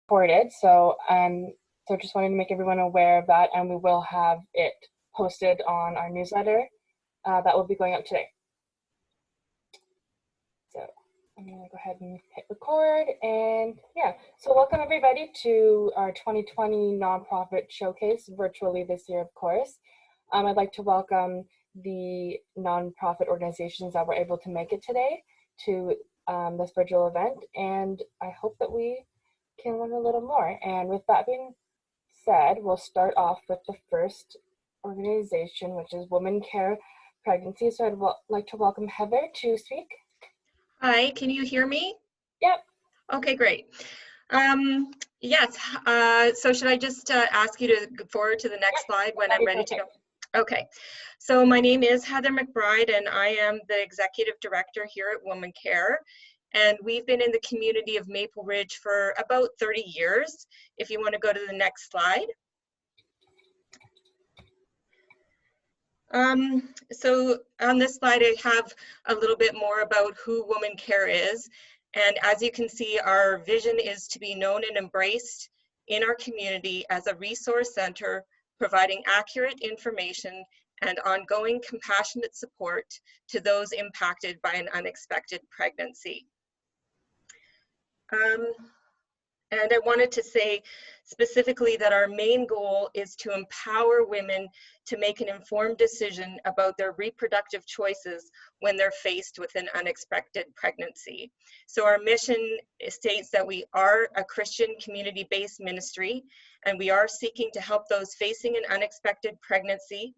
recorded, so just wanted to make everyone aware of that, and we will have it posted on our newsletter that will be going up today. So I'm gonna go ahead and hit record, and yeah, so welcome everybody to our 2020 Non Profit Showcase, virtually this year, of course. I'd like to welcome the nonprofit organizations that were able to make it today to this virtual event, and I hope that we can learn a little more. And with that being said, we'll start off with the first organization, which is WomanCare Pregnancy. So I'd like to welcome Heather to speak. Hi, can you hear me? Yep. Okay, great. Yes, so should I just ask you to go forward to the next slide when I'm ready to go? Okay, so my name is Heather McBride, and I am the Executive Director here at WomanCare. And we've been in the community of Maple Ridge for about 30 years. If you want to go to the next slide. So on this slide, I have a little bit more about who WomanCare is. And as you can see, our vision is to be known and embraced in our community as a resource center, providing accurate information and ongoing compassionate support to those impacted by an unexpected pregnancy. And I wanted to say specifically that our main goal is to empower women to make an informed decision about their reproductive choices when they're faced with an unexpected pregnancy. So our mission states that we are a Christian community-based ministry, and we are seeking to help those facing an unexpected pregnancy.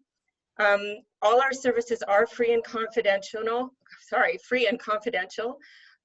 All our services are free and confidential.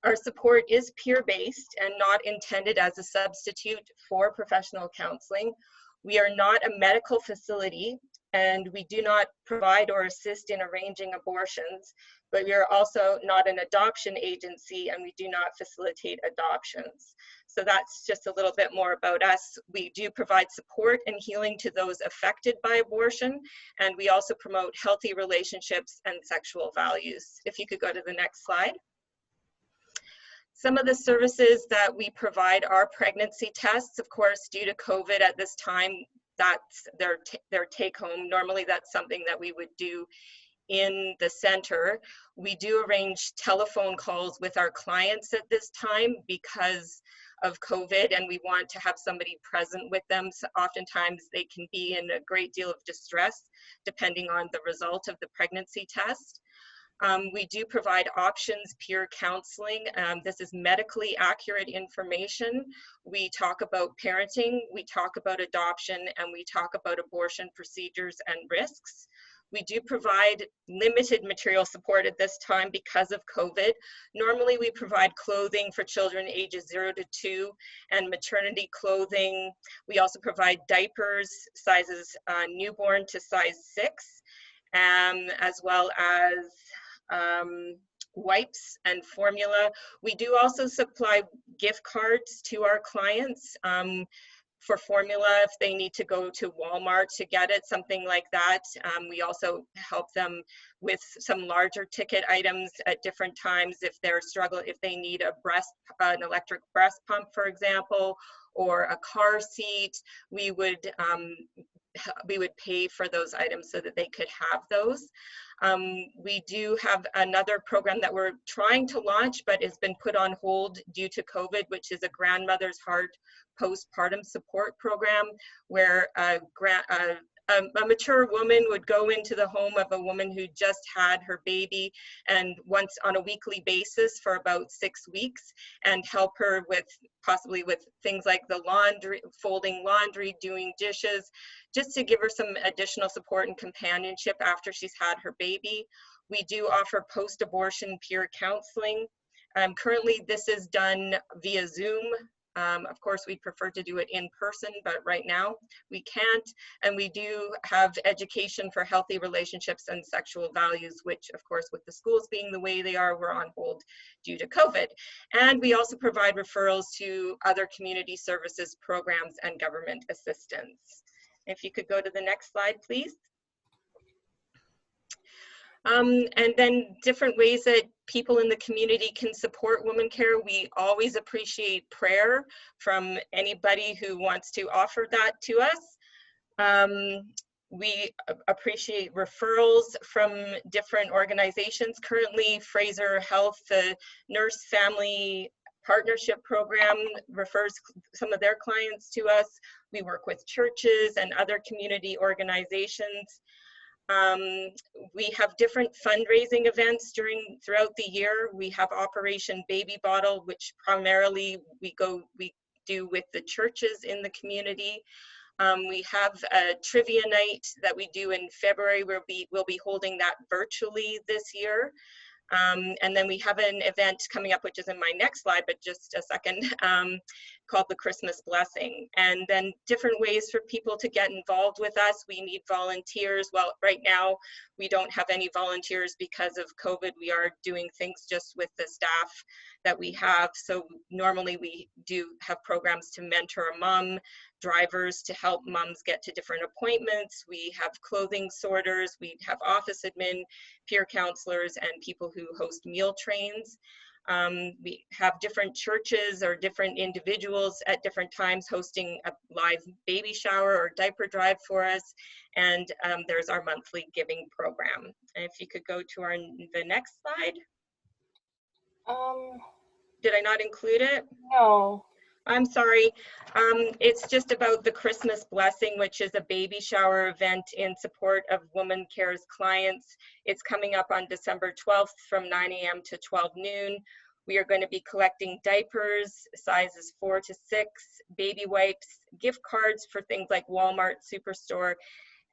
Our support is peer-based and not intended as a substitute for professional counseling. We are not a medical facility, and we do not provide or assist in arranging abortions, but we are also not an adoption agency, and we do not facilitate adoptions. So that's just a little bit more about us. We do provide support and healing to those affected by abortion, and we also promote healthy relationships and sexual values. If you could go to the next slide. Some of the services that we provide are pregnancy tests. Of course, due to COVID at this time, that's their take home. Normally that's something that we would do in the center. We do arrange telephone calls with our clients at this time because of COVID, and we want to have somebody present with them. So oftentimes they can be in a great deal of distress depending on the result of the pregnancy test. We do provide options peer counseling. This is medically accurate information. We talk about parenting, we talk about adoption, and we talk about abortion procedures and risks. We do provide limited material support at this time because of COVID. Normally we provide clothing for children ages 0 to 2 and maternity clothing. We also provide diapers sizes newborn to size 6, as well as wipes and formula. We do also supply gift cards to our clients for formula if they need to go to Walmart to get it, something like that. We also help them with some larger ticket items at different times if they're struggling, if they need an electric breast pump, for example, or a car seat. We would pay for those items so that they could have those. We do have another program that we're trying to launch, but has been put on hold due to COVID, which is a grandmother's heart postpartum support program, where a mature woman would go into the home of a woman who just had her baby, and once on a weekly basis for about 6 weeks, and help her with possibly with things like the laundry, folding laundry, doing dishes, just to give her some additional support and companionship after she's had her baby. We do offer post-abortion peer counseling. Currently this is done via Zoom. Of course, we prefer to do it in person, but right now we can't. And we do have education for healthy relationships and sexual values, which of course, with the schools being the way they are, we're on hold due to COVID. And we also provide referrals to other community services programs and government assistance. If you could go to the next slide, please. And then different ways that people in the community can support WomanCare. We always appreciate prayer from anybody who wants to offer that to us. We appreciate referrals from different organizations. Currently, Fraser Health, the Nurse Family Partnership Program, refers some of their clients to us. We work with churches and other community organizations. We have different fundraising events throughout the year. We have Operation Baby Bottle, which primarily we do with the churches in the community. We have a trivia night that we do in February. We'll be holding that virtually this year. And then we have an event coming up, which is in my next slide, but just a second, called the Christmas Blessing. And then different ways for people to get involved with us. We need volunteers. Well, right now, we don't have any volunteers because of COVID. We are doing things just with the staff that we have. So normally we do have programs to mentor a mom, drivers to help moms get to different appointments. We have clothing sorters. We have office admin, peer counselors, and people who host meal trains. We have different churches or different individuals at different times hosting a live baby shower or diaper drive for us. And there's our monthly giving program. And if you could go to the next slide. Did I not include it? No. I'm sorry. It's just about the Christmas Blessing, which is a baby shower event in support of WomanCare's clients. It's coming up on December 12th from 9 a.m. to 12 noon. We are going to be collecting diapers, sizes 4 to 6, baby wipes, gift cards for things like Walmart, Superstore.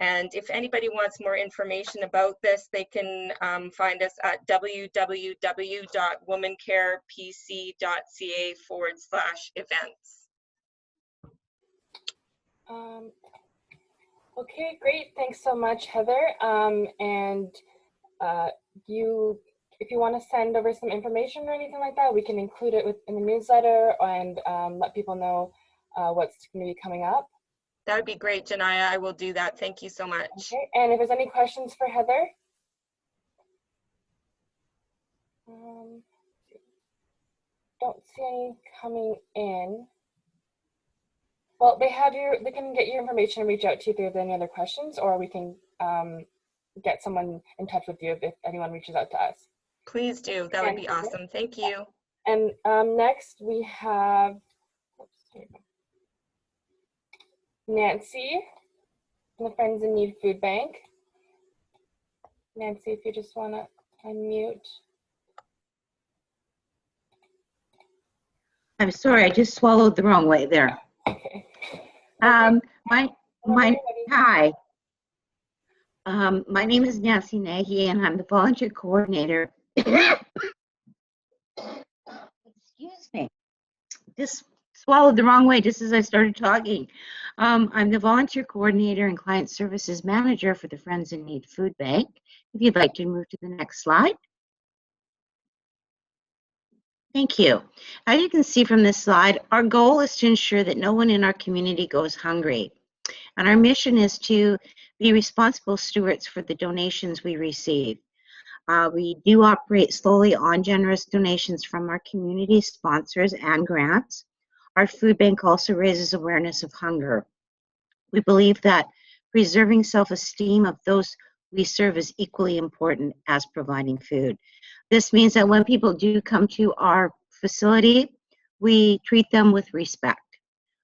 And if anybody wants more information about this, they can find us at www.womancarepc.ca/events. Okay, great. Thanks so much, Heather. If you want to send over some information or anything like that, we can include it in the newsletter and let people know what's going to be coming up. That would be great, Janaya. I will do that. Thank you so much. Okay, and if there's any questions for Heather? Don't see any coming in. Well, they can get your information and reach out to you if there's any other questions, or we can get someone in touch with you if anyone reaches out to us. Please do. That would be awesome. Thank you. And next we have Nancy from the Friends in Need Food Bank. Nancy, if you just want to unmute. I'm sorry, I just swallowed the wrong way there. Okay. Hi. My name is Nancy Nagy, and I'm the volunteer coordinator. Excuse me. Just swallowed the wrong way just as I started talking. I'm the volunteer coordinator and client services manager for the Friends in Need Food Bank. If you'd like to move to the next slide. Thank you. As you can see from this slide, our goal is to ensure that no one in our community goes hungry. And our mission is to be responsible stewards for the donations we receive. We do operate solely on generous donations from our community sponsors and grants. Our food bank also raises awareness of hunger. We believe that preserving self-esteem of those we serve is equally important as providing food. This means that when people do come to our facility, we treat them with respect.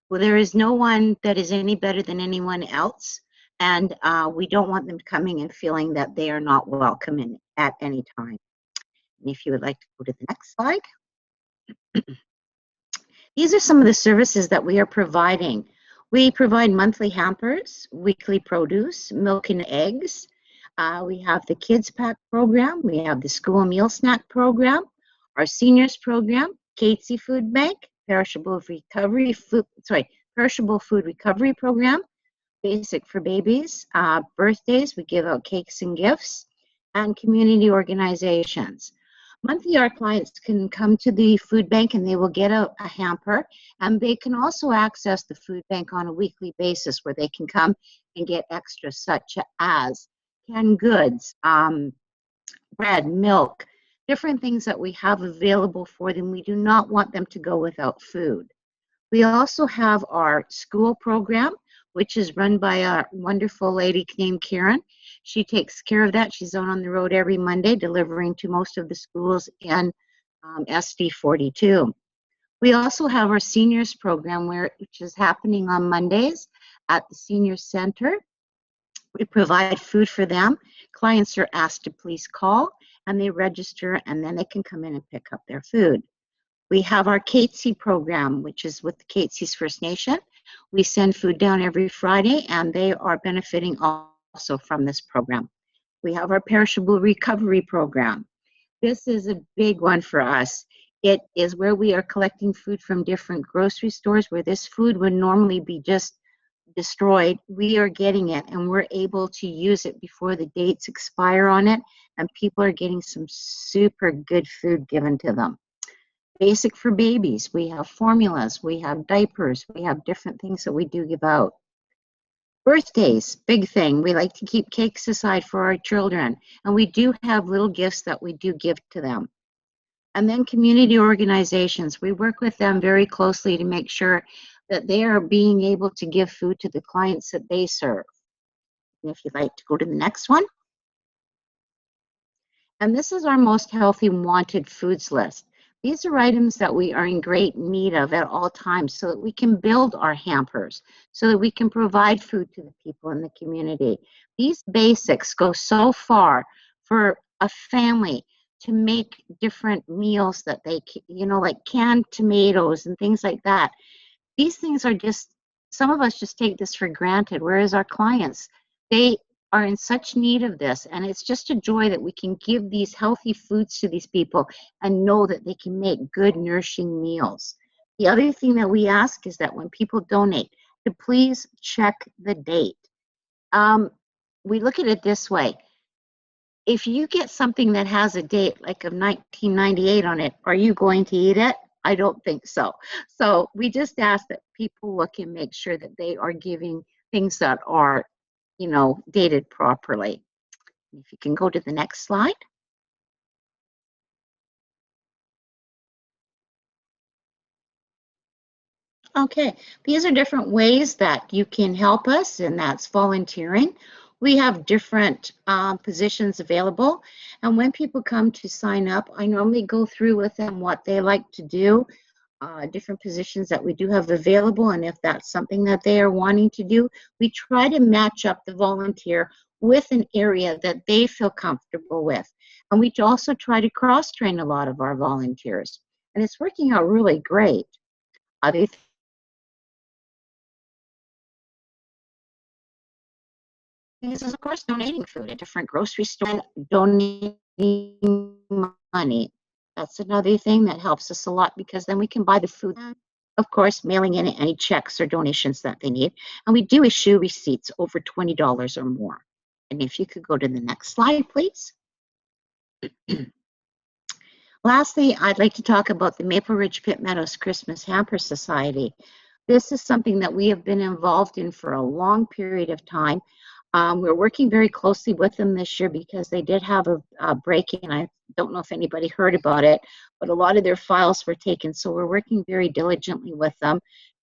Well, there is no one that is any better than anyone else, and we don't want them coming and feeling that they are not welcome in at any time. And if you would like to go to the next slide. These are some of the services that we are providing. We provide monthly hampers, weekly produce, milk and eggs. We have the Kids Pack program. We have the School Meal Snack program, our Seniors program, Catesy Food Bank, Perishable Food Recovery Program, Basic for Babies, birthdays, we give out cakes and gifts, and community organizations. Monthly, our clients can come to the food bank and they will get a hamper, and they can also access the food bank on a weekly basis where they can come and get extras such as canned goods, bread, milk, different things that we have available for them. We do not want them to go without food. We also have our school program, which is run by a wonderful lady named Karen. She takes care of that. She's out on the road every Monday, delivering to most of the schools in SD 42. We also have our seniors program, which is happening on Mondays at the senior center. We provide food for them. Clients are asked to please call, and they register, and then they can come in and pick up their food. We have our Catesy program, which is with the Catesys First Nation. We send food down every Friday, and they are benefiting also from this program. We have our perishable recovery program. This is a big one for us. It is where we are collecting food from different grocery stores where this food would normally be just destroyed. We are getting it, and we're able to use it before the dates expire on it, and people are getting some super good food given to them. Basic for babies, we have formulas, we have diapers, we have different things that we do give out. Birthdays, big thing. We like to keep cakes aside for our children, and we do have little gifts that we do give to them. And then community organizations, we work with them very closely to make sure that they are being able to give food to the clients that they serve. And if you'd like to go to the next one. And this is our most healthy wanted foods list. These are items that we are in great need of at all times so that we can build our hampers, so that we can provide food to the people in the community. These basics go so far for a family to make different meals that they, like canned tomatoes and things like that. These things are just, some of us just take this for granted, whereas our clients, they are in such need of this, and it's just a joy that we can give these healthy foods to these people and know that they can make good, nourishing meals. The other thing that we ask is that when people donate, to please check the date. We look at it this way. If you get something that has a date like of 1998 on it, are you going to eat it? I don't think so. So we just ask that people look and make sure that they are giving things that are dated properly. If you can go to the next slide. Okay, these are different ways that you can help us, and that's volunteering. We have different positions available, and when people come to sign up, I normally go through with them what they like to do, different positions that we do have available, and if that's something that they are wanting to do, we try to match up the volunteer with an area that they feel comfortable with. And we also try to cross-train a lot of our volunteers, and it's working out really great. Other things is, of course, donating food at different grocery stores and donating money. That's another thing that helps us a lot, because then we can buy the food. Of course, mailing in any checks or donations that they need. And we do issue receipts over $20 or more. And if you could go to the next slide, please. Lastly, I'd like to talk about the Maple Ridge Pitt Meadows Christmas Hamper Society. This is something that we have been involved in for a long period of time. We're working very closely with them this year because they did have a break-in. I don't know if anybody heard about it, but a lot of their files were taken. So we're working very diligently with them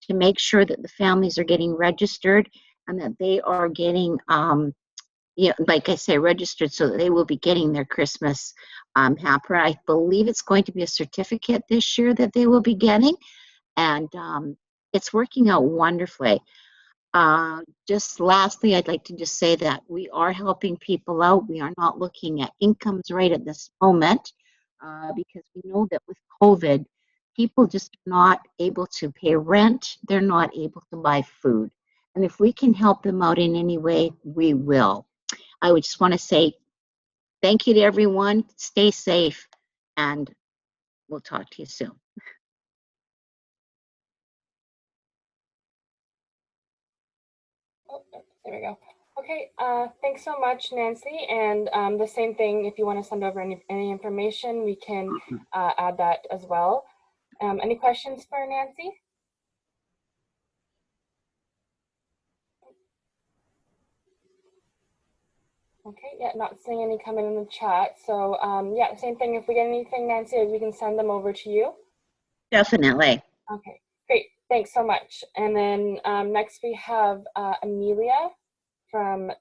to make sure that the families are getting registered and that they are getting, like I say, registered so that they will be getting their Christmas hamper. I believe it's going to be a certificate this year that they will be getting, and it's working out wonderfully. Just lastly, I'd like to just say that we are helping people out. We are not looking at incomes right at this moment because we know that with COVID, people just are not able to pay rent. They're not able to buy food. And if we can help them out in any way, we will. I would just want to say thank you to everyone. Stay safe, and we'll talk to you soon. Oh, there we go. Okay, thanks so much, Nancy. And the same thing, if you want to send over any information, we can add that as well. Any questions for Nancy? Okay, yeah, not seeing any coming in the chat. So yeah, same thing. If we get anything, Nancy, we can send them over to you. Definitely. Okay, great. Thanks so much. And then next we have Amelia from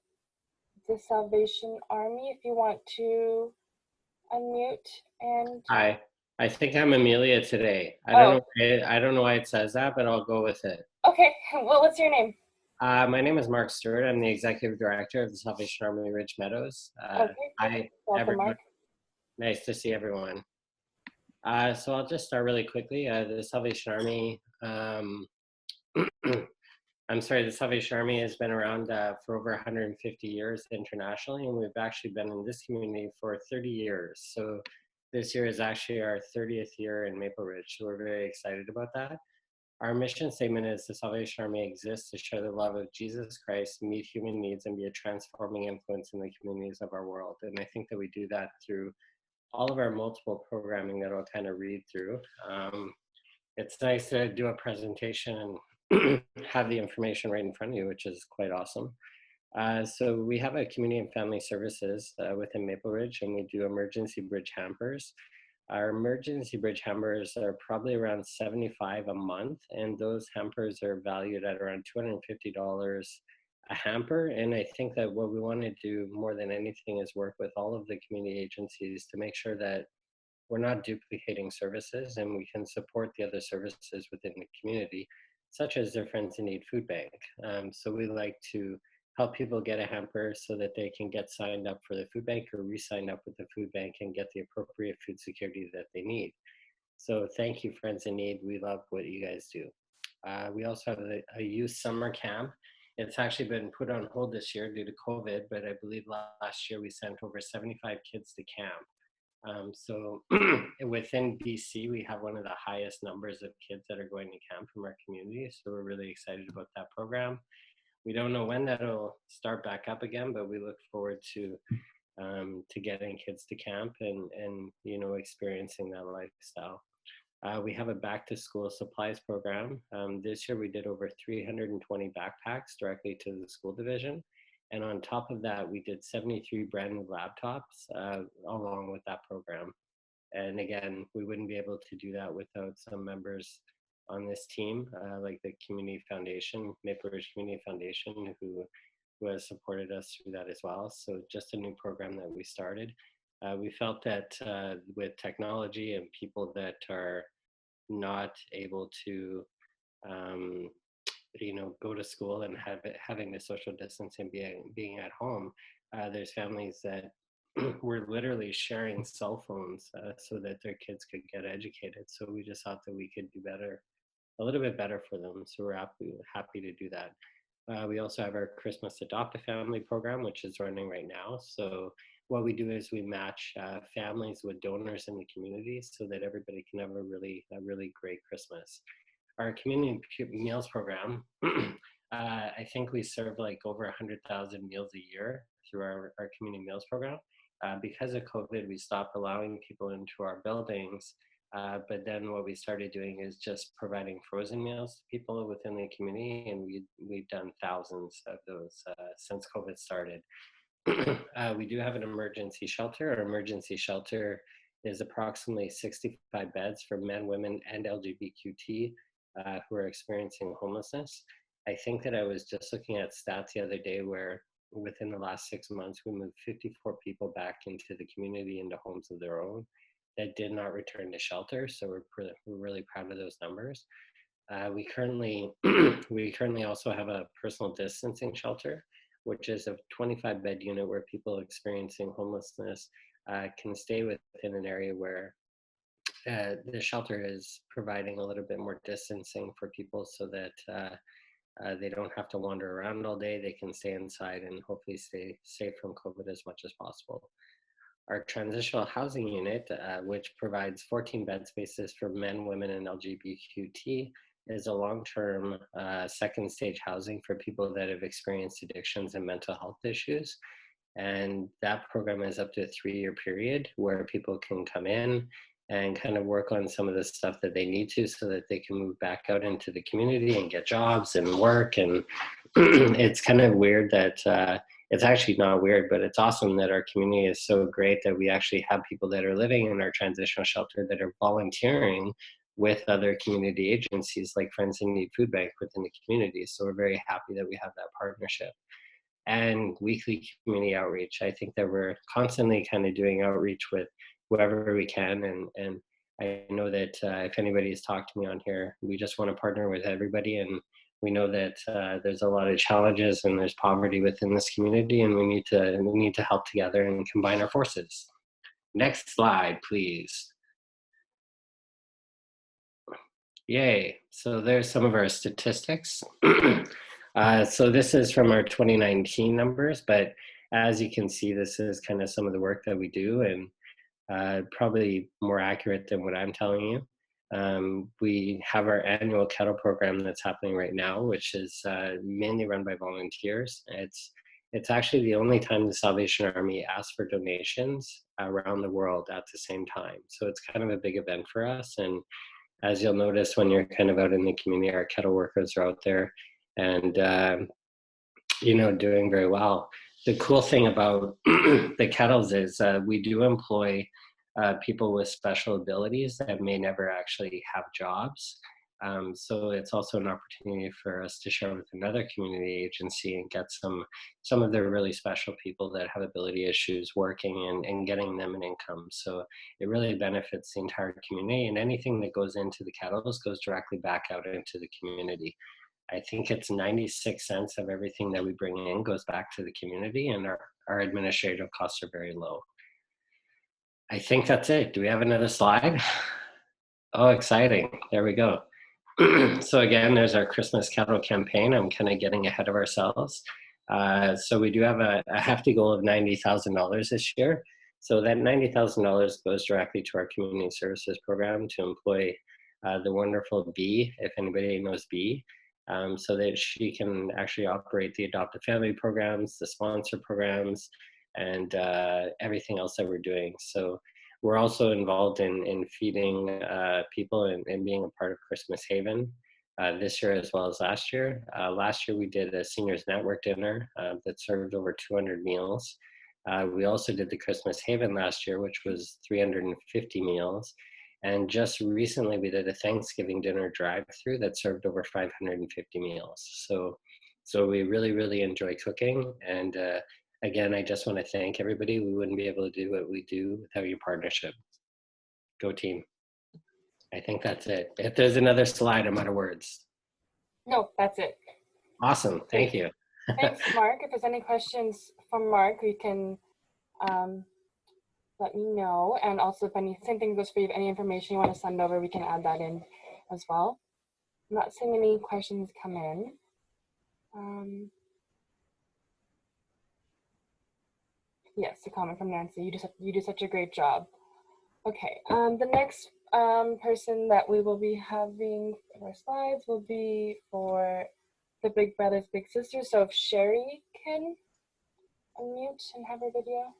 the Salvation Army. If you want to unmute and. Hi, I think I'm Amelia today. I Oh, don't know why it says that, but I'll go with it. okay. Well, what's your name? My name is Mark Stewart. I'm the executive director of the Salvation Army Ridge Meadows. Okay. Hi, Welcome, everyone. Mark. Nice to see everyone. So I'll just start really quickly. The Salvation Army, the Salvation Army has been around for over 150 years internationally, and we've actually been in this community for 30 years. So this year is actually our 30th year in Maple Ridge, so we're very excited about that. Our mission statement is the Salvation Army exists to share the love of Jesus Christ, meet human needs, and be a transforming influence in the communities of our world. And I think that we do that through all of our multiple programming that I'll kind of read through. It's nice to do a presentation and have the information right in front of you, which is quite awesome. So we have a community and family services within Maple Ridge, and we do emergency bridge hampers. Our emergency bridge hampers are probably around $75 a month, and those hampers are valued at around $250 a hamper. And I think that what we want to do more than anything is work with all of the community agencies to make sure that we're not duplicating services and we can support the other services within the community, such as their Friends in Need food bank. So we like to help people get a hamper so that they can get signed up for the food bank or re-sign up with the food bank and get the appropriate food security that they need. So thank you, Friends in Need. We love what you guys do. We also have a youth summer camp. It's actually been put on hold this year due to COVID, but I believe last year we sent over 75 kids to camp. So within BC, we have one of the highest numbers of kids that are going to camp from our community. So we're really excited about that program. We don't know when that'll start back up again, but we look forward to getting kids to camp and experiencing that lifestyle. We have a back to school supplies program. This year we did over 320 backpacks directly to the school division. And on top of that, we did 73 brand new laptops along with that program. And again, we wouldn't be able to do that without some members on this team, like the Community Foundation, Maple Ridge Community Foundation, who has supported us through that as well. So just a new program that we started. We felt that with technology and people that are not able to go to school and having the social distance and being at home, there's families that were literally sharing cell phones so that their kids could get educated. So we just thought that we could do a little bit better for them. So we're happy to do that. We also have our Christmas Adopt a Family program, which is running right now. So what we do is we match families with donors in the community so that everybody can have a really great Christmas. Our community meals program, I think we serve like over 100,000 meals a year through our community meals program. Because of COVID, we stopped allowing people into our buildings. But then what we started doing is just providing frozen meals to people within the community, and we've done thousands of those since COVID started. We do have an emergency shelter. Our emergency shelter is approximately 65 beds for men, women, and LGBTQ who are experiencing homelessness. I think that I was just looking at stats the other day where within the last 6 months, we moved 54 people back into the community into homes of their own that did not return to shelter. So we're really proud of those numbers. We currently also have a personal distancing shelter, which is a 25-bed unit where people experiencing homelessness can stay within an area where the shelter is providing a little bit more distancing for people so that they don't have to wander around all day. They can stay inside and hopefully stay safe from COVID as much as possible. Our transitional housing unit, which provides 14 bed spaces for men, women, and LGBTQ, is a long-term second stage housing for people that have experienced addictions and mental health issues. And that program is up to a 3-year period where people can come in and kind of work on some of the stuff that they need to so that they can move back out into the community and get jobs and work. And it's kind of weird that it's actually not weird, but it's awesome that our community is so great that we actually have people that are living in our transitional shelter that are volunteering with other community agencies like Friends in Need Food Bank within the community. So we're very happy that we have that partnership. And weekly community outreach. I think that we're constantly kind of doing outreach with whoever we can. And I know that if anybody has talked to me on here, we just want to partner with everybody. And we know that there's a lot of challenges and there's poverty within this community, and we need to help together and combine our forces. Next slide, please. Yay. So there's some of our statistics. So this is from our 2019 numbers, but as you can see, this is kind of some of the work that we do, and probably more accurate than what I'm telling you. We have our annual kettle program that's happening right now, which is mainly run by volunteers. It's actually the only time the Salvation Army asks for donations around the world at the same time. So it's kind of a big event for us. And as you'll notice when you're kind of out in the community, our kettle workers are out there and, doing very well. The cool thing about the kettles is we do employ people with special abilities that may never actually have jobs. So it's also an opportunity for us to share with another community agency and get some of their really special people that have ability issues working and getting them an income. So it really benefits the entire community, and anything that goes into the kettles goes directly back out into the community. I think it's 96 cents of everything that we bring in goes back to the community, and our administrative costs are very low. I think that's it. Do we have another slide? Oh, exciting. There we go. So again, there's our Christmas kettle campaign. I'm kind of getting ahead of ourselves. So we do have a hefty goal of $90,000 this year. So that $90,000 goes directly to our community services program to employ the wonderful Bee, if anybody knows Bee, so that she can actually operate the adoptive family programs, the sponsor programs, and everything else that we're doing. So we're also involved in feeding people and being a part of Christmas Haven this year as well as last year. Last year we did a seniors network dinner that served over 200 meals. We also did the Christmas Haven last year, which was 350 meals. And just recently we did a Thanksgiving dinner drive-through that served over 550 meals. So we really, really enjoy cooking. And again, I just want to thank everybody. We wouldn't be able to do what we do without your partnership. Go team. I think that's it. If there's another slide, I'm out of words. No, that's it. Awesome. Thank you. Thanks, Mark. If there's any questions from Mark, you can let me know. And also, if same thing goes for you, if any information you want to send over, we can add that in as well. I'm not seeing any questions come in. Yes, a comment from Nancy. You do such a great job. Okay, the next person that we will be having for our slides will be for the Big Brothers Big Sisters. So if Sherry can unmute and have her video.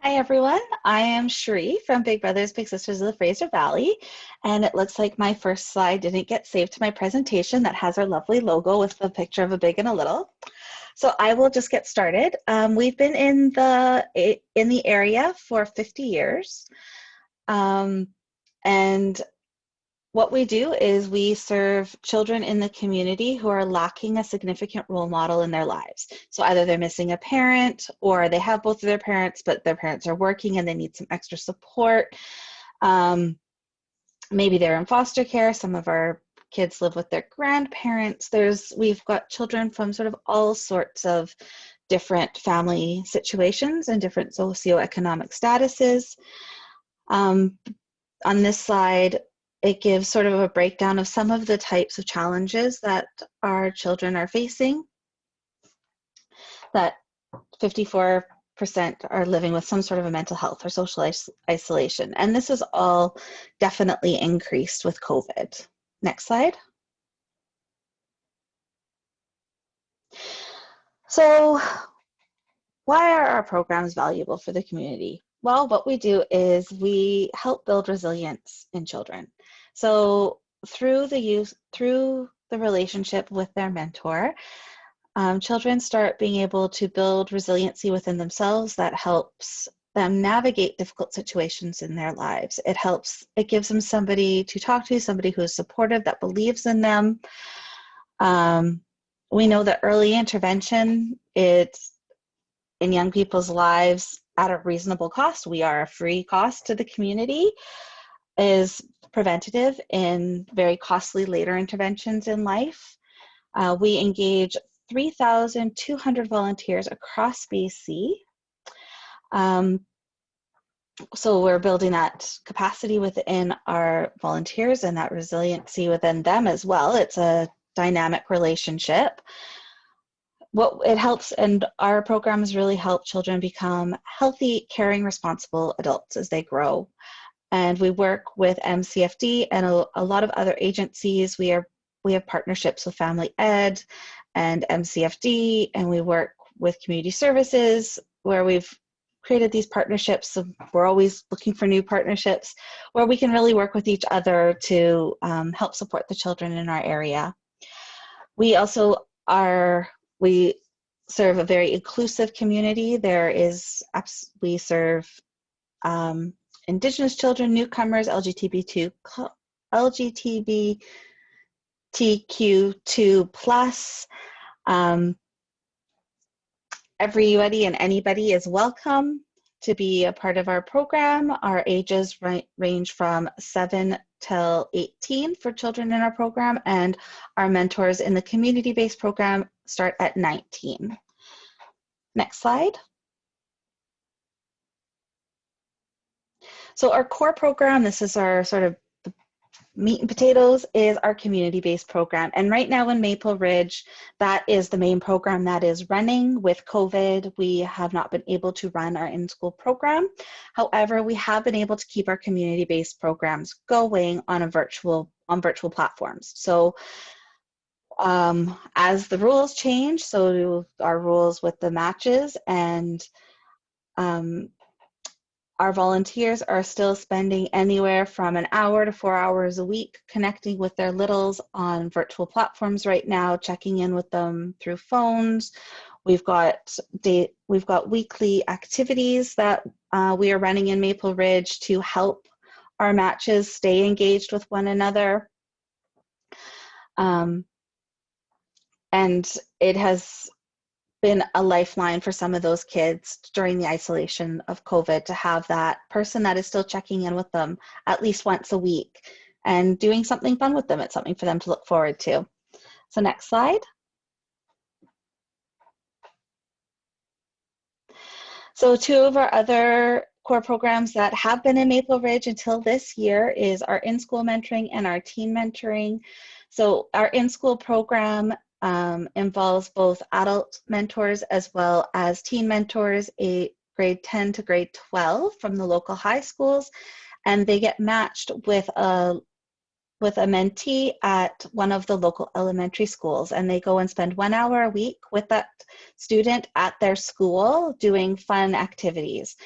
Hi everyone, I am Sheree from Big Brothers Big Sisters of the Fraser Valley, and it looks like my first slide didn't get saved to my presentation that has our lovely logo with the picture of a big and a little. So I will just get started. We've been in the area for 50 years, and what we do is we serve children in the community who are lacking a significant role model in their lives. So either they're missing a parent, or they have both of their parents, but their parents are working and they need some extra support. Maybe they're in foster care. Some of our kids live with their grandparents. We've got children from sort of all sorts of different family situations and different socioeconomic statuses. On this slide, it gives sort of a breakdown of some of the types of challenges that our children are facing. That 54% are living with some sort of a mental health or social isolation. And this is all definitely increased with COVID. Next slide. So why are our programs valuable for the community? Well, what we do is we help build resilience in children. So through the relationship with their mentor, children start being able to build resiliency within themselves that helps them navigate difficult situations in their lives. It gives them somebody to talk to, somebody who is supportive, that believes in them. We know that early intervention is in young people's lives at a reasonable cost. We are a free cost to the community, is preventative in very costly later interventions in life. We engage 3,200 volunteers across BC. So we're building that capacity within our volunteers and that resiliency within them as well. It's a dynamic relationship. What it helps, and our programs really help children become healthy, caring, responsible adults as they grow. And we work with MCFD and a lot of other agencies. We have partnerships with Family Ed and MCFD, and we work with community services where we've created these partnerships. So we're always looking for new partnerships where we can really work with each other to help support the children in our area. We also we serve a very inclusive community. We serve Indigenous children, newcomers, LGBTQ2 plus. Everybody and anybody is welcome to be a part of our program. Our ages range from 7 till 18 for children in our program, and our mentors in the community-based program start at 19. Next slide. So our core program, this is our sort of meat and potatoes, is our community-based program. And right now in Maple Ridge, that is the main program that is running. With COVID, we have not been able to run our in-school program. However, we have been able to keep our community-based programs going on virtual platforms. So as the rules change, so do our rules with the matches, and our volunteers are still spending anywhere from an hour to 4 hours a week connecting with their littles on virtual platforms right now, checking in with them through phones. We've got weekly activities that we are running in Maple Ridge to help our matches stay engaged with one another. And it has been a lifeline for some of those kids during the isolation of COVID to have that person that is still checking in with them at least once a week and doing something fun with them. It's something for them to look forward to. So next slide. So two of our other core programs that have been in Maple Ridge until this year is our in-school mentoring and our teen mentoring. So our in-school program involves both adult mentors as well as teen mentors, grade 10 to grade 12 from the local high schools, and they get matched with a mentee at one of the local elementary schools, and they go and spend 1 hour a week with that student at their school doing fun activities.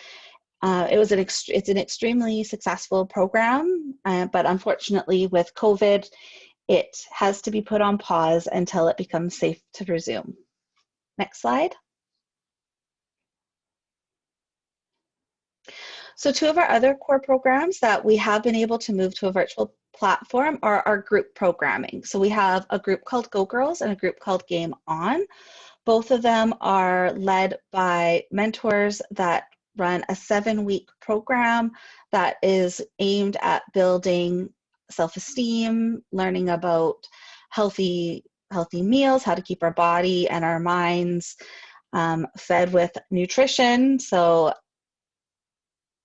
It's an extremely successful program, but unfortunately with COVID, it has to be put on pause until it becomes safe to resume. Next slide. So two of our other core programs that we have been able to move to a virtual platform are our group programming. So we have a group called Go Girls and a group called Game On. Both of them are led by mentors that run a 7-week program that is aimed at building self-esteem, learning about healthy meals, how to keep our body and our minds fed with nutrition. So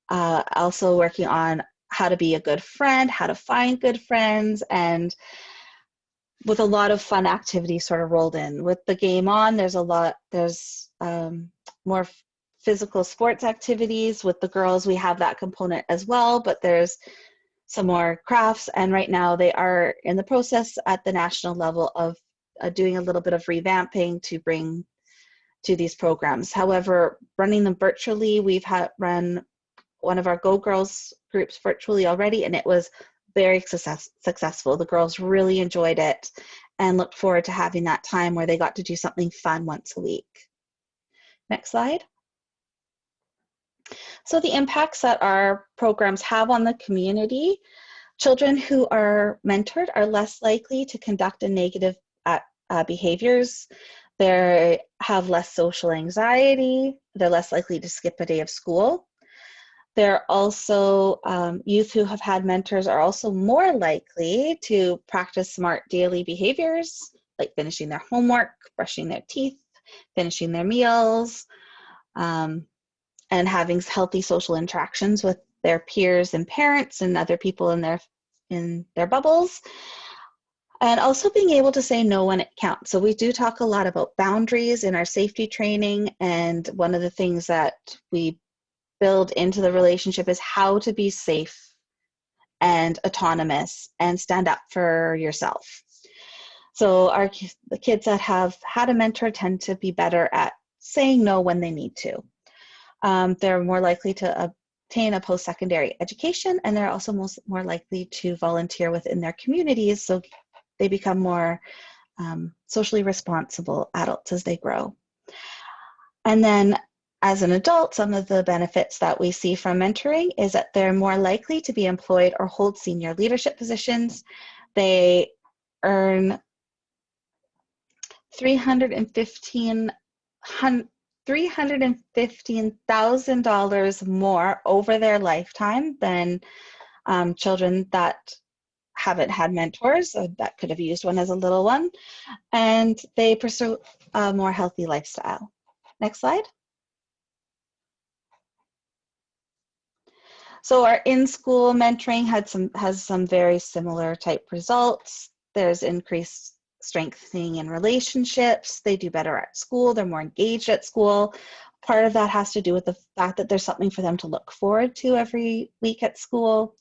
also working on how to be a good friend, how to find good friends, and with a lot of fun activities sort of rolled in. With the Game On, there's more physical sports activities. With the girls, we have that component as well, but there's some more crafts, and right now they are in the process at the national level of doing a little bit of revamping to bring to these programs. However, running them virtually, we've run one of our Go Girls groups virtually already, and it was very successful. The girls really enjoyed it, and looked forward to having that time where they got to do something fun once a week. Next slide. So the impacts that our programs have on the community: children who are mentored are less likely to conduct a negative behaviors. They have less social anxiety. They're less likely to skip a day of school. They're also, youth who have had mentors are also more likely to practice smart daily behaviors, like finishing their homework, brushing their teeth, finishing their meals, and having healthy social interactions with their peers and parents and other people in their bubbles. And also being able to say no when it counts. So we do talk a lot about boundaries in our safety training, and one of the things that we build into the relationship is how to be safe and autonomous and stand up for yourself. So the kids that have had a mentor tend to be better at saying no when they need to. They're more likely to obtain a post-secondary education, and they're also more likely to volunteer within their communities, so they become more socially responsible adults as they grow. And then as an adult, some of the benefits that we see from mentoring is that they're more likely to be employed or hold senior leadership positions. They earn $315,000 more over their lifetime than children that haven't had mentors, or that could have used one as a little one, and they pursue a more healthy lifestyle. Next slide. So our in-school mentoring has some very similar type results. There's increased strengthening in relationships. They do better at school. They're more engaged at school. Part of that has to do with the fact that there's something for them to look forward to every week at school.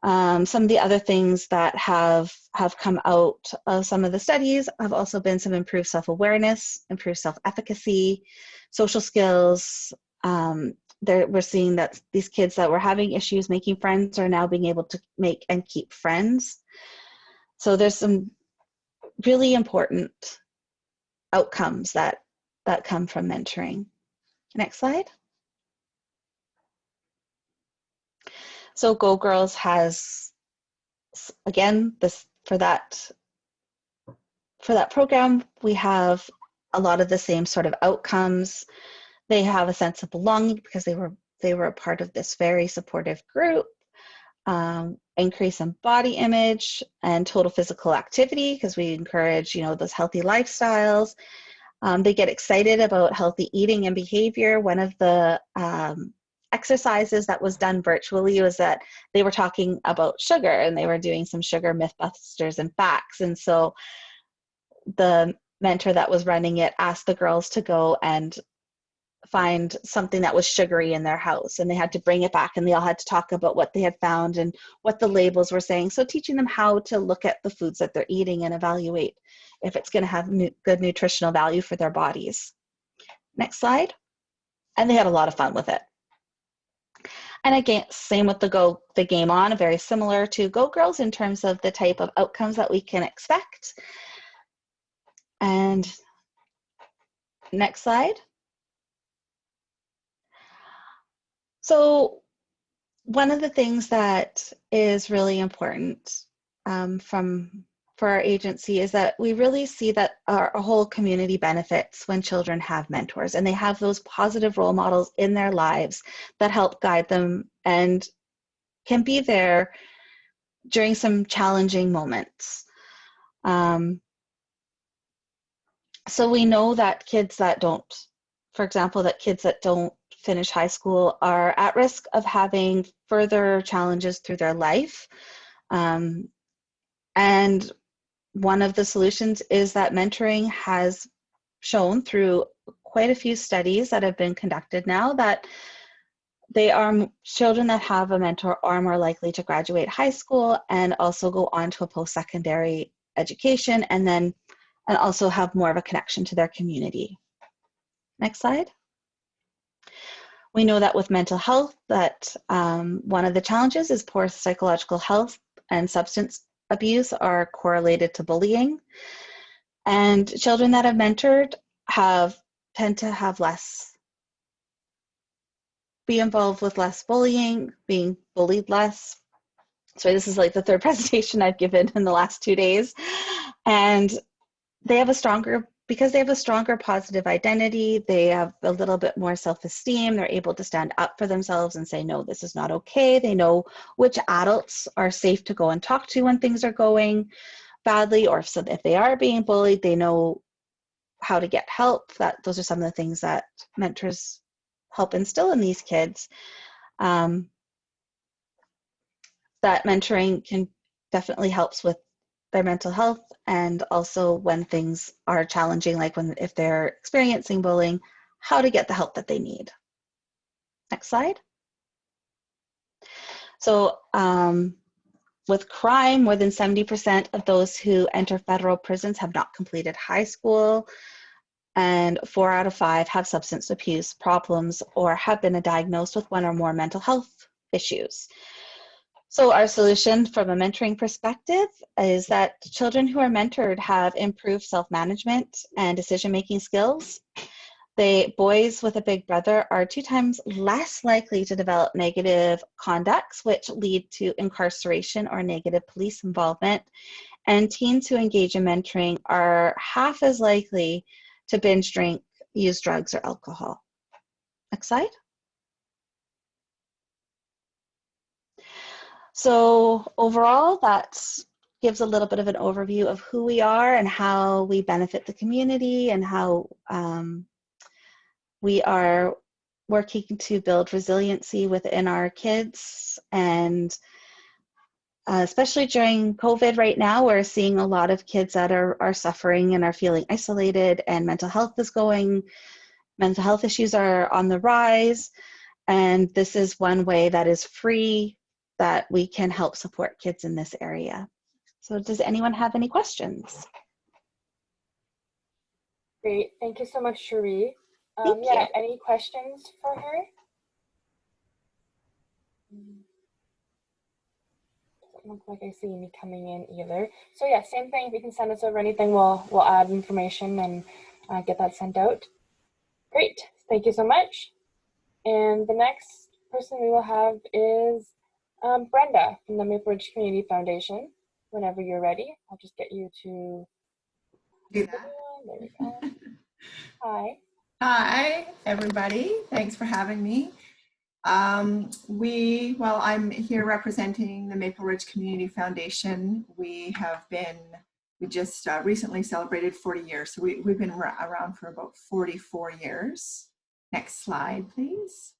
Some of the other things that have come out of some of the studies have also been some improved self-awareness, improved self-efficacy, social skills. We're seeing that these kids that were having issues making friends are now being able to make and keep friends. So there's some really important outcomes that come from mentoring. Next slide. So Go Girls has, again, for that program, we have a lot of the same sort of outcomes. They have a sense of belonging because they were a part of this very supportive group. Increase in body image and total physical activity because we encourage, those healthy lifestyles. They get excited about healthy eating and behavior. One of the exercises that was done virtually was that they were talking about sugar, and they were doing some sugar mythbusters and facts. And so the mentor that was running it asked the girls to go and find something that was sugary in their house, and they had to bring it back, and they all had to talk about what they had found and what the labels were saying. So teaching them how to look at the foods that they're eating and evaluate if it's going to have good nutritional value for their bodies. Next slide. And they had a lot of fun with it. And again, same with the Game On, very similar to Go Girls in terms of the type of outcomes that we can expect. And next slide. So one of the things that is really important for our agency is that we really see that our whole community benefits when children have mentors, and they have those positive role models in their lives that help guide them and can be there during some challenging moments. So we know that kids that don't, for example, that kids that don't finish high school are at risk of having further challenges through their life. And one of the solutions is that mentoring has shown through quite a few studies that have been conducted now that children that have a mentor are more likely to graduate high school and also go on to a post-secondary education, and also have more of a connection to their community. Next slide. We know that with mental health that one of the challenges is poor psychological health and substance abuse are correlated to bullying. And children that have mentored tend to have be involved with less bullying, being bullied less. So this is like the third presentation I've given in the last 2 days. And they have because they have a stronger positive identity, they have a little bit more self-esteem, they're able to stand up for themselves and say, no, this is not okay. They know which adults are safe to go and talk to when things are going badly, or if they are being bullied, they know how to get help. Those are some of the things that mentors help instill in these kids. That mentoring can definitely helps with their mental health, and also when things are challenging, like if they're experiencing bullying, how to get the help that they need. Next slide. So with crime, more than 70% of those who enter federal prisons have not completed high school, and 4 out of 5 have substance abuse problems or have been diagnosed with one or more mental health issues. So our solution from a mentoring perspective is that children who are mentored have improved self-management and decision-making skills. Boys with a big brother are 2 times less likely to develop negative conducts, which lead to incarceration or negative police involvement. And teens who engage in mentoring are half as likely to binge drink, use drugs, or alcohol. Next slide. So overall, that gives a little bit of an overview of who we are and how we benefit the community, and how we are working to build resiliency within our kids. And especially during COVID right now, we're seeing a lot of kids that are suffering and are feeling isolated, and mental health issues are on the rise. And this is one way that is free that we can help support kids in this area. So does anyone have any questions? Great, thank you so much, Cherie. Thank you. Any questions for her? Doesn't look like I see any coming in either. So yeah, same thing. If you can send us over anything, we'll add information and get that sent out. Great, thank you so much. And the next person we will have is Brenda from the Maple Ridge Community Foundation. Whenever you're ready, I'll just get you to do that. There we go. Hi. Hi, everybody. Thanks for having me. I'm here representing the Maple Ridge Community Foundation. We just recently celebrated 40 years. So we've been around for about 44 years. Next slide, please.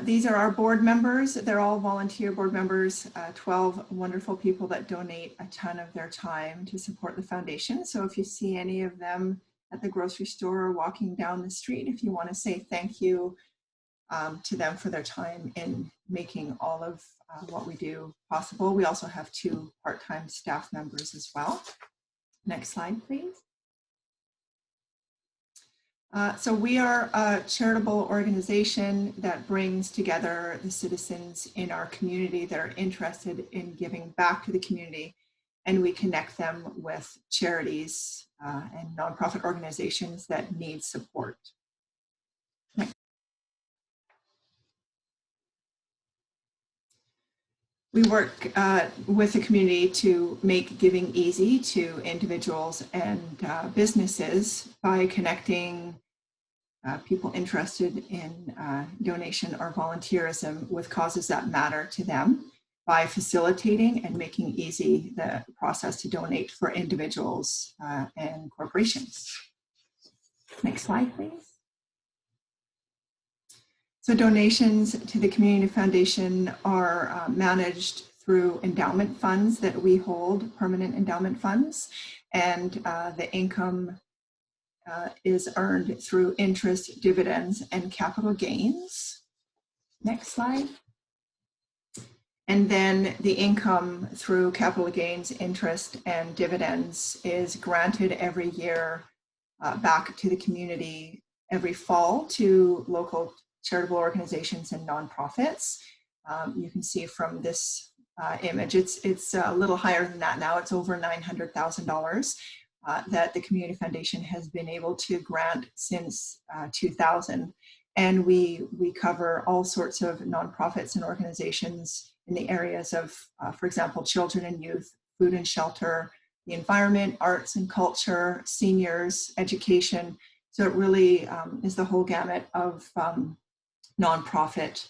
These are our board members. They're all volunteer board members, 12 wonderful people that donate a ton of their time to support the foundation. So if you see any of them at the grocery store or walking down the street, if you want to say thank you to them for their time in making all of what we do possible. We also have 2 part-time staff members as well. Next slide, please. So we are a charitable organization that brings together the citizens in our community that are interested in giving back to the community, and we connect them with charities and nonprofit organizations that need support. We work with the community to make giving easy to individuals and businesses by connecting people interested in donation or volunteerism with causes that matter to them, by facilitating and making easy the process to donate for individuals and corporations. Next slide, please. So donations to the Community Foundation are managed through endowment funds that we hold, permanent endowment funds, and the income is earned through interest, dividends, and capital gains. Next slide. And then the income through capital gains, interest, and dividends is granted every year back to the community every fall to local charitable organizations and nonprofits. You can see from this image, it's a little higher than that now. It's over $900,000 that the Community Foundation has been able to grant since 2000. And we cover all sorts of nonprofits and organizations in the areas of, for example, children and youth, food and shelter, the environment, arts and culture, seniors, education. So it really is the whole gamut of nonprofit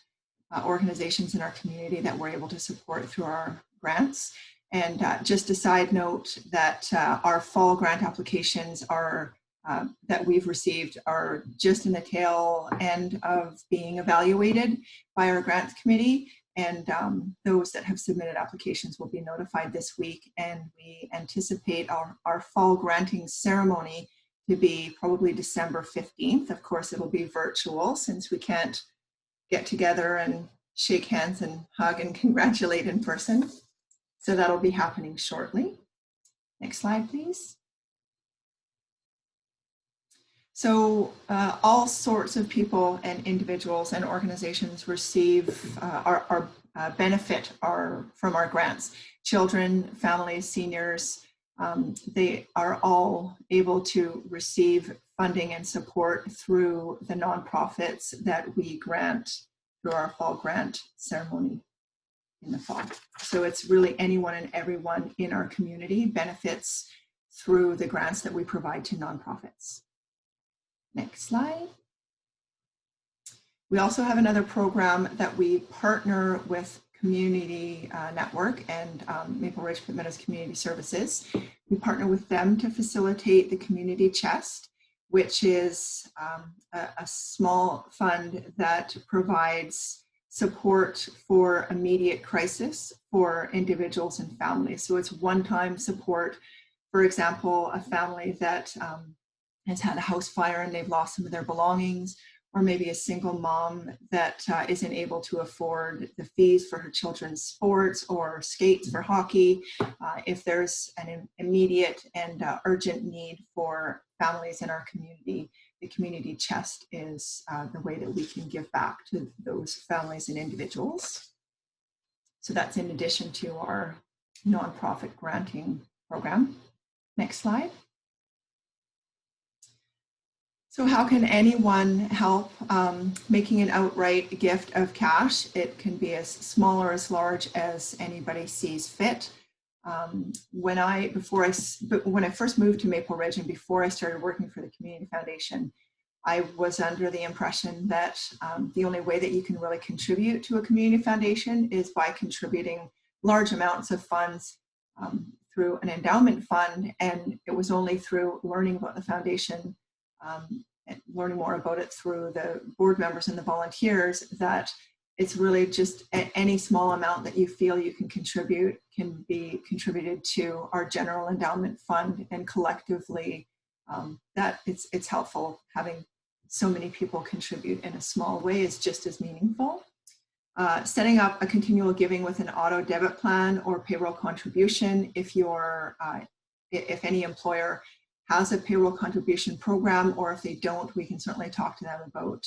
organizations in our community that we're able to support through our grants. And just a side note that our fall grant applications are that we've received are just in the tail end of being evaluated by our grants committee. And those that have submitted applications will be notified this week. And we anticipate our fall granting ceremony to be probably December 15th. Of course, it'll be virtual since we can't get together and shake hands and hug and congratulate in person. So that'll be happening shortly. Next slide, please. So all sorts of people and individuals and organizations receive benefit from our grants. Children, families, seniors, they are all able to receive funding and support through the nonprofits that we grant through our fall grant ceremony in the fall. So it's really anyone and everyone in our community benefits through the grants that we provide to nonprofits. Next slide. We also have another program that we partner with Community Network and Maple Ridge Pitt Meadows Community Services. We partner with them to facilitate the Community Chest, which is a small fund that provides support for immediate crisis for individuals and families. So it's one-time support. For example, a family that has had a house fire and they've lost some of their belongings, or maybe a single mom that isn't able to afford the fees for her children's sports or skates for hockey. If there's an immediate and urgent need for families in our community, the Community Chest is the way that we can give back to those families and individuals. So that's in addition to our nonprofit granting program. Next slide. So how can anyone help? Making an outright gift of cash. It can be as small or as large as anybody sees fit. When I first moved to Maple Ridge and before I started working for the Community Foundation, I was under the impression that the only way that you can really contribute to a community foundation is by contributing large amounts of funds through an endowment fund. And it was only through learning about the foundation and learning more about it through the board members and the volunteers that it's really just any small amount that you feel you can contribute can be contributed to our general endowment fund, and collectively that it's helpful. Having so many people contribute in a small way is just as meaningful. Setting up a continual giving with an auto debit plan or payroll contribution. If any employer has a payroll contribution program, or if they don't, we can certainly talk to them about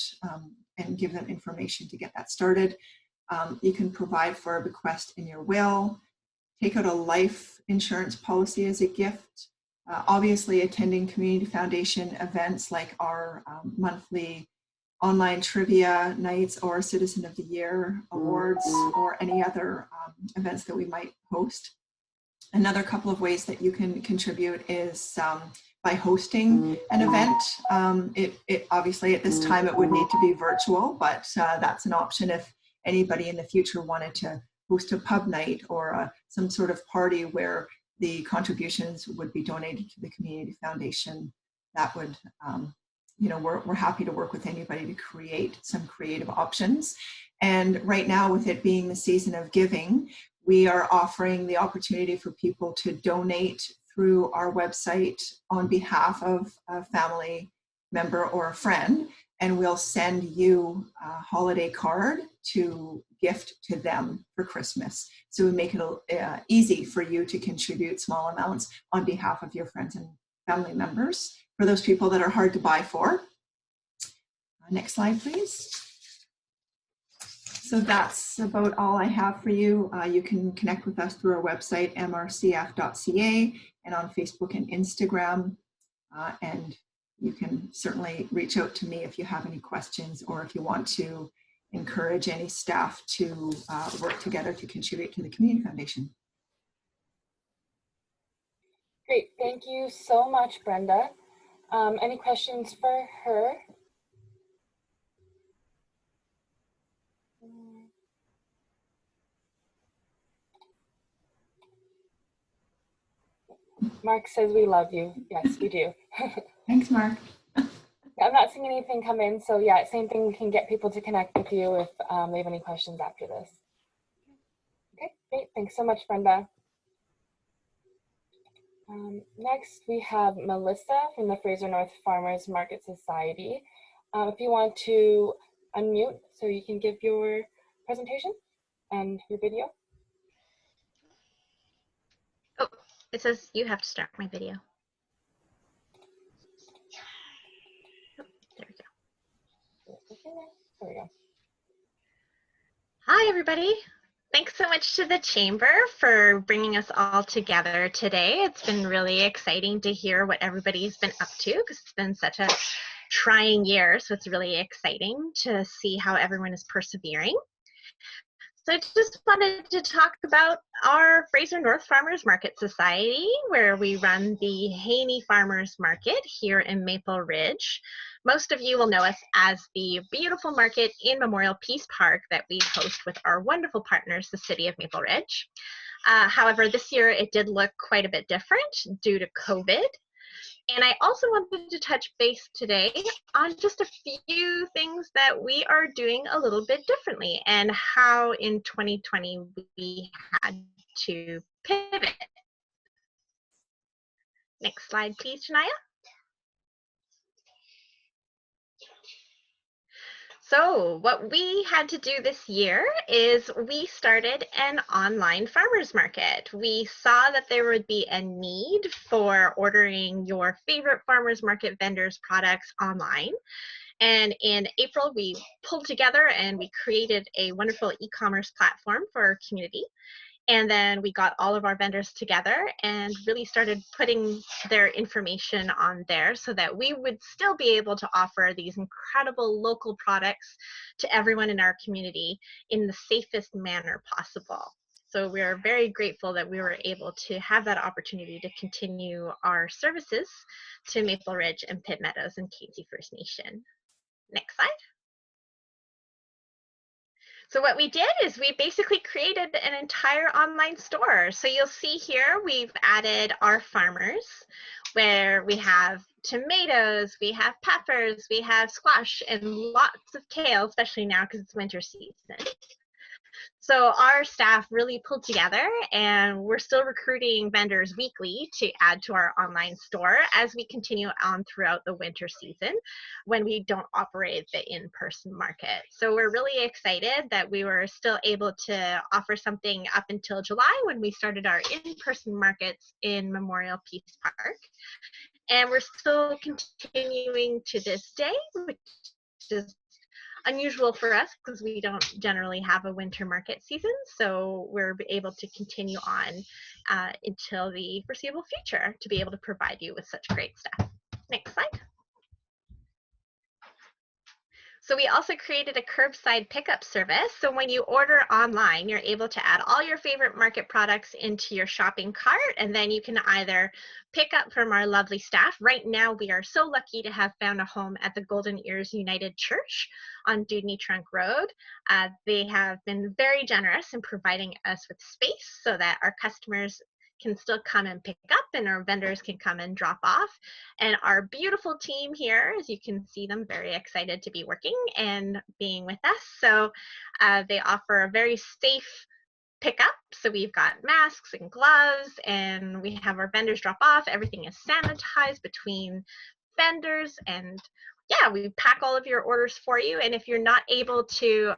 and give them information to get that started. You can provide for a bequest in your will, take out a life insurance policy as a gift. Obviously, attending Community Foundation events like our monthly online trivia nights or Citizen of the Year awards, or any other events that we might host. Another couple of ways that you can contribute is by hosting an event. It obviously at this time it would need to be virtual, but that's an option if anybody in the future wanted to host a pub night or some sort of party where the contributions would be donated to the Community Foundation. That would, we're happy to work with anybody to create some creative options. And right now, with it being the season of giving, we are offering the opportunity for people to donate through our website on behalf of a family member or a friend, and we'll send you a holiday card to gift to them for Christmas. So we make it easy for you to contribute small amounts on behalf of your friends and family members, for those people that are hard to buy for. Next slide, please. So that's about all I have for you. You can connect with us through our website, mrcf.ca, and on Facebook and Instagram. And you can certainly reach out to me if you have any questions, or if you want to encourage any staff to work together to contribute to the Community Foundation. Great, thank you so much, Brenda. Any questions for her? Mark says we love you. Yes, we do. Thanks, Mark. I'm not seeing anything come in, so yeah, same thing. We can get people to connect with you if they have any questions after this. Okay, great. Thanks so much, Brenda. Next, we have Melissa from the Fraser North Farmers Market Society. If you want to unmute so you can give your presentation and your video. Oh, it says you have to start my video. Oh, there we go. There we go. Hi, everybody. Thanks so much to the Chamber for bringing us all together today. It's been really exciting to hear what everybody's been up to, because it's been such a trying year. So it's really exciting to see how everyone is persevering. So I just wanted to talk about our Fraser North Farmers Market Society, where we run the Haney Farmers Market here in Maple Ridge. Most of you will know us as the beautiful market in Memorial Peace Park that we host with our wonderful partners, the City of Maple Ridge. However, this year it did look quite a bit different due to COVID. And I also wanted to touch base today on just a few things that we are doing a little bit differently, and how in 2020 we had to pivot. Next slide, please, Janaya. So what we had to do this year is we started an online farmers market. We saw that there would be a need for ordering your favorite farmers market vendors' products online. And in April, we pulled together and we created a wonderful e-commerce platform for our community. And then we got all of our vendors together and really started putting their information on there so that we would still be able to offer these incredible local products to everyone in our community in the safest manner possible. So we are very grateful that we were able to have that opportunity to continue our services to Maple Ridge and Pitt Meadows and Casey First Nation. Next slide. So what we did is we basically created an entire online store. So you'll see here we've added our farmers, where we have tomatoes, we have peppers, we have squash, and lots of kale, especially now because it's winter season. So our staff really pulled together, and we're still recruiting vendors weekly to add to our online store as we continue on throughout the winter season when we don't operate the in-person market. So we're really excited that we were still able to offer something up until July when we started our in-person markets in Memorial Peace Park. And we're still continuing to this day, which is unusual for us because we don't generally have a winter market season, so we're able to continue on until the foreseeable future to be able to provide you with such great stuff. Next slide. So we also created a curbside pickup service. So when you order online, you're able to add all your favorite market products into your shopping cart, and then you can either pick up from our lovely staff. Right now, we are so lucky to have found a home at the Golden Ears United Church on Dudney Trunk Road. They have been very generous in providing us with space so that our customers can still come and pick up, and our vendors can come and drop off. And our beautiful team here, as you can see them, very excited to be working and being with us. So they offer a very safe pickup. So we've got masks and gloves, and we have our vendors drop off. Everything is sanitized between vendors, and yeah, we pack all of your orders for you. And if you're not able to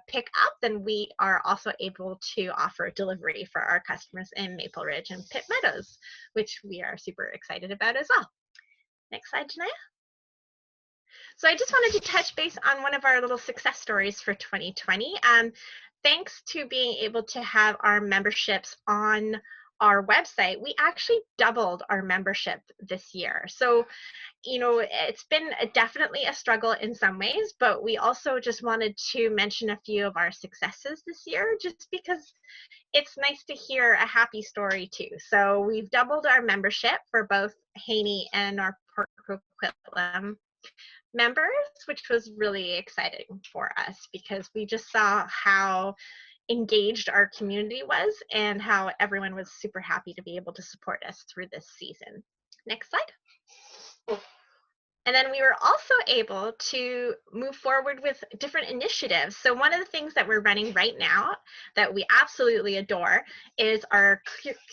pick up, then we are also able to offer delivery for our customers in Maple Ridge and Pitt Meadows, which we are super excited about as well. Next slide, Janaya. So I just wanted to touch base on one of our little success stories for 2020. Thanks to being able to have our memberships on our website, we actually doubled our membership this year. So, you know, it's been definitely a struggle in some ways, but we also just wanted to mention a few of our successes this year, just because it's nice to hear a happy story too. So we've doubled our membership for both Haney and our Port Coquitlam members, which was really exciting for us because we just saw how engaged our community was and how everyone was super happy to be able to support us through this season. Next slide. And then we were also able to move forward with different initiatives. So one of the things that we're running right now that we absolutely adore is our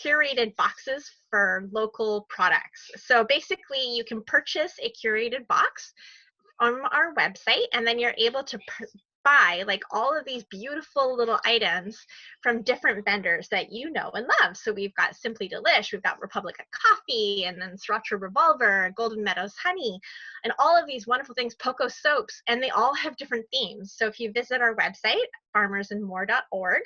curated boxes for local products. So basically you can purchase a curated box on our website, and then you're able to buy like all of these beautiful little items from different vendors that you know and love. So we've got Simply Delish, we've got Republica Coffee, and then Sriracha Revolver, Golden Meadows Honey, and all of these wonderful things, Poco Soaps, and they all have different themes. So if you visit our website, farmersandmore.org,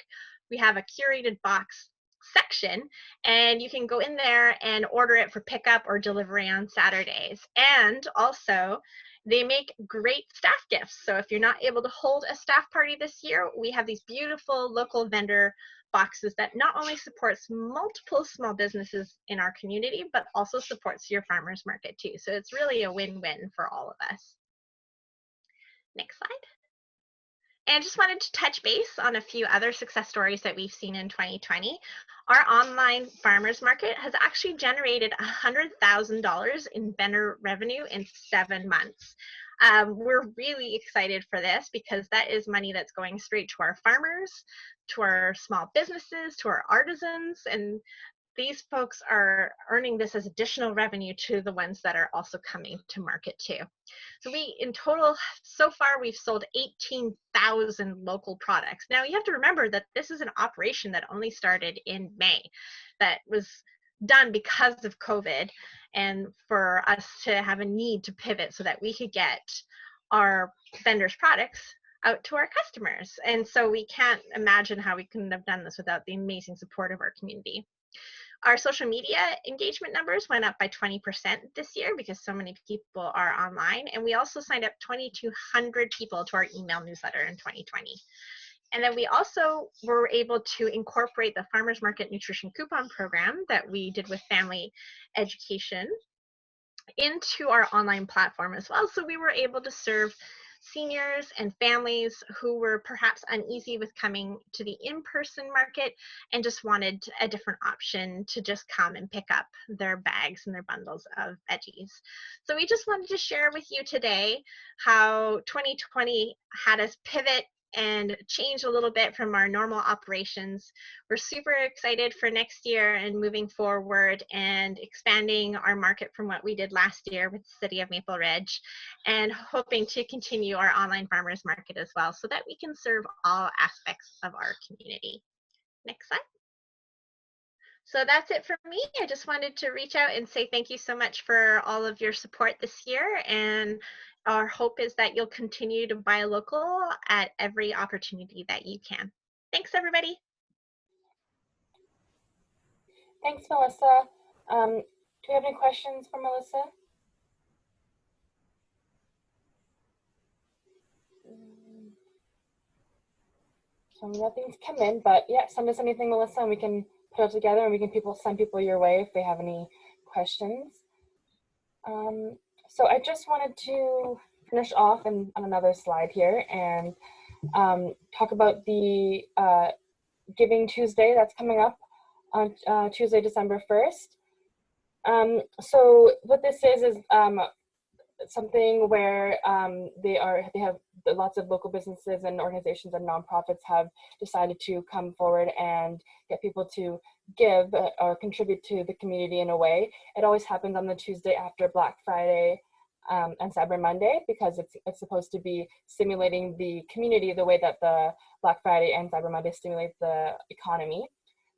we have a curated box section, and you can go in there and order it for pickup or delivery on Saturdays. And also, they make great staff gifts. So if you're not able to hold a staff party this year, we have these beautiful local vendor boxes that not only supports multiple small businesses in our community, but also supports your farmers market too. So it's really a win-win for all of us. Next slide. And just wanted to touch base on a few other success stories that we've seen in 2020. Our online farmers market has actually generated $100,000 in vendor revenue in 7 months. We're really excited for this because that is money that's going straight to our farmers, to our small businesses, to our artisans, and these folks are earning this as additional revenue to the ones that are also coming to market too. So we, in total, so far we've sold 18,000 local products. Now you have to remember that this is an operation that only started in May, that was done because of COVID, and for us to have a need to pivot so that we could get our vendors' products out to our customers. And so we can't imagine how we couldn't have done this without the amazing support of our community. Our social media engagement numbers went up by 20% this year because so many people are online. And we also signed up 2,200 people to our email newsletter in 2020. And then we also were able to incorporate the Farmers Market Nutrition Coupon Program that we did with Family Education into our online platform as well. So we were able to serve seniors and families who were perhaps uneasy with coming to the in-person market and just wanted a different option to just come and pick up their bags and their bundles of veggies. So we just wanted to share with you today how 2020 had us pivot and change a little bit from our normal operations. We're super excited for next year and moving forward and expanding our market from what we did last year with the City of Maple Ridge, and hoping to continue our online farmers market as well so that we can serve all aspects of our community. Next slide. So that's it for me. I just wanted to reach out and say thank you so much for all of your support this year, and our hope is that you'll continue to buy local at every opportunity that you can. Thanks, everybody. Thanks, Melissa. Do we have any questions for Melissa? So nothing's come in, but yeah, send us anything, Melissa, and we can put it together, and we can send people your way if they have any questions. So I just wanted to finish off on another slide here and talk about the Giving Tuesday that's coming up on Tuesday, December 1st. So what this is something where they have lots of local businesses and organizations and nonprofits have decided to come forward and get people to give or contribute to the community in a way. It always happens on the Tuesday after Black Friday and Cyber Monday, because it's supposed to be stimulating the community the way that the Black Friday and Cyber Monday stimulate the economy.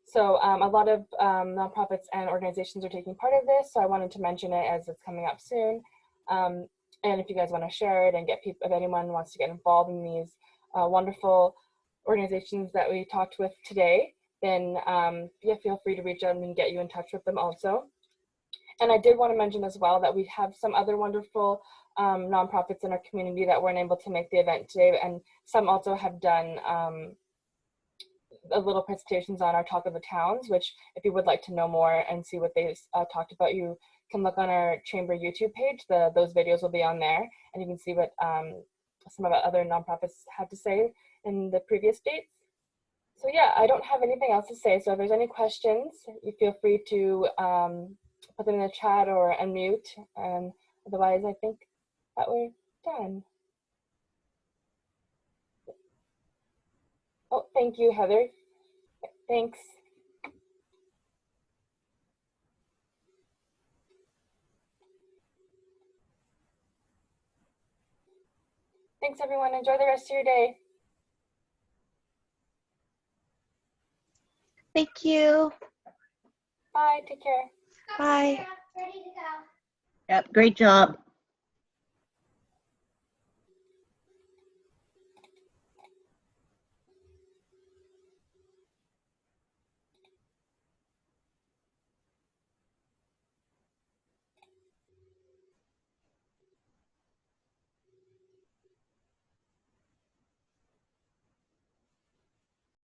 So a lot of nonprofits and organizations are taking part of this, so I wanted to mention it as it's coming up soon. And if you guys want to share it and get people, if anyone wants to get involved in these wonderful organizations that we talked with today, then yeah, feel free to reach out and we can get you in touch with them also. And I did want to mention as well that we have some other wonderful nonprofits in our community that weren't able to make the event today, and some also have done little presentations on our Talk of the Towns, which if you would like to know more and see what they talked about, you can look on our chamber YouTube page. Those videos will be on there, and you can see what some of the other nonprofits had to say in the previous dates. So yeah, I don't have anything else to say. So if there's any questions, you feel free to put them in the chat or unmute. Otherwise, I think that we're done. Oh, thank you, Heather. Thanks. Thanks, everyone. Enjoy the rest of your day. Thank you. Bye. Take care. Bye. Yep, great job.